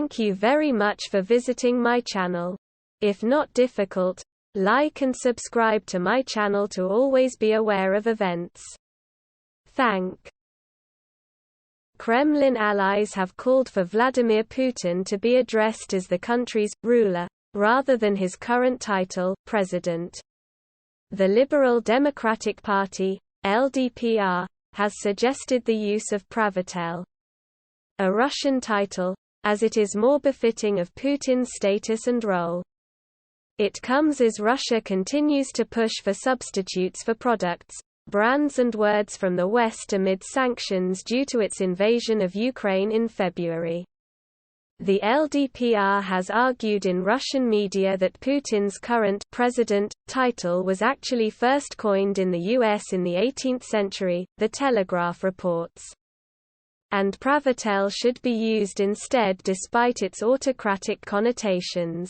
Thank you very much for visiting my channel. If not difficult, like and subscribe to my channel to always be aware of events. Thank. Kremlin allies have called for Vladimir Putin to be addressed as the country's ruler, rather than his current title, president. The Liberal Democratic Party, LDPR, has suggested the use of Pravitel, a Russian title, as it is more befitting of Putin's status and role. It comes as Russia continues to push for substitutes for products, brands and words from the West amid sanctions due to its invasion of Ukraine in February. The LDPR has argued in Russian media that Putin's current president title was actually first coined in the US in the 18th century, The Telegraph reports. And Pravitel should be used instead despite its autocratic connotations.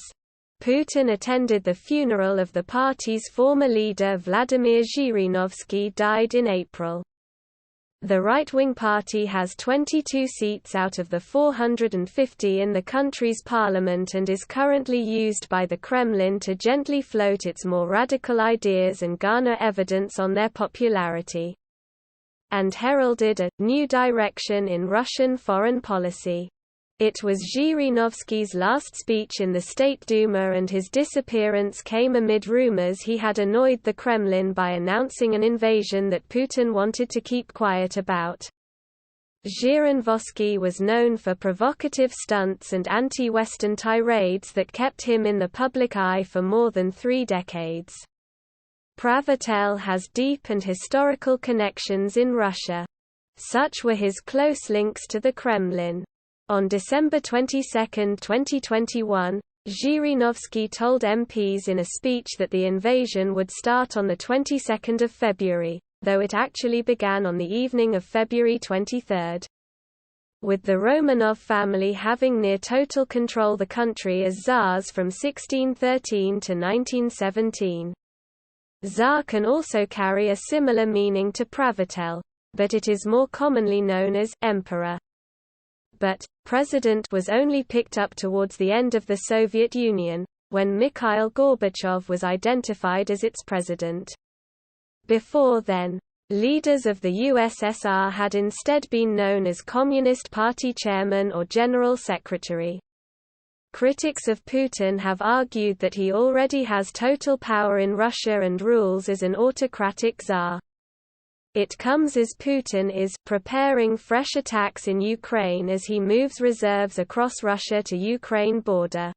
Putin attended the funeral of the party's former leader Vladimir Zhirinovsky, died in April. The right-wing party has 22 seats out of the 450 in the country's parliament and is currently used by the Kremlin to gently float its more radical ideas and garner evidence on their popularity. And heralded a new direction in Russian foreign policy. It was Zhirinovsky's last speech in the State Duma, and his disappearance came amid rumors he had annoyed the Kremlin by announcing an invasion that Putin wanted to keep quiet about. Zhirinovsky was known for provocative stunts and anti-Western tirades that kept him in the public eye for more than 3 decades. Pravitel has deep and historical connections in Russia. Such were his close links to the Kremlin. On December 22, 2021, Zhirinovsky told MPs in a speech that the invasion would start on the 22nd of February, though it actually began on the evening of February 23. With the Romanov family having near total control the country as Tsars from 1613 to 1917. Tsar can also carry a similar meaning to Pravitel, but it is more commonly known as emperor. But president was only picked up towards the end of the Soviet Union, when Mikhail Gorbachev was identified as its president. Before then, leaders of the USSR had instead been known as Communist Party chairman or general secretary. Critics of Putin have argued that he already has total power in Russia and rules as an autocratic czar. It comes as Putin is preparing fresh attacks in Ukraine as he moves reserves across Russia to Ukraine border.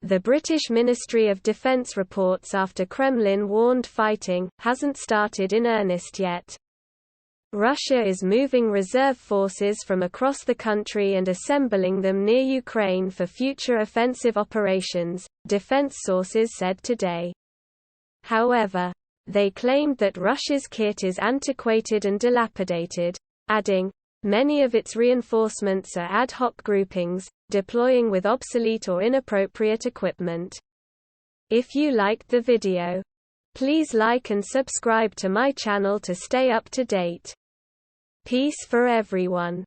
The British Ministry of Defence reports after Kremlin warned fighting hasn't started in earnest yet. Russia is moving reserve forces from across the country and assembling them near Ukraine for future offensive operations, defense sources said today. However, they claimed that Russia's kit is antiquated and dilapidated, adding, many of its reinforcements are ad hoc groupings, deploying with obsolete or inappropriate equipment. If you liked the video, please like and subscribe to my channel to stay up to date. Peace for everyone.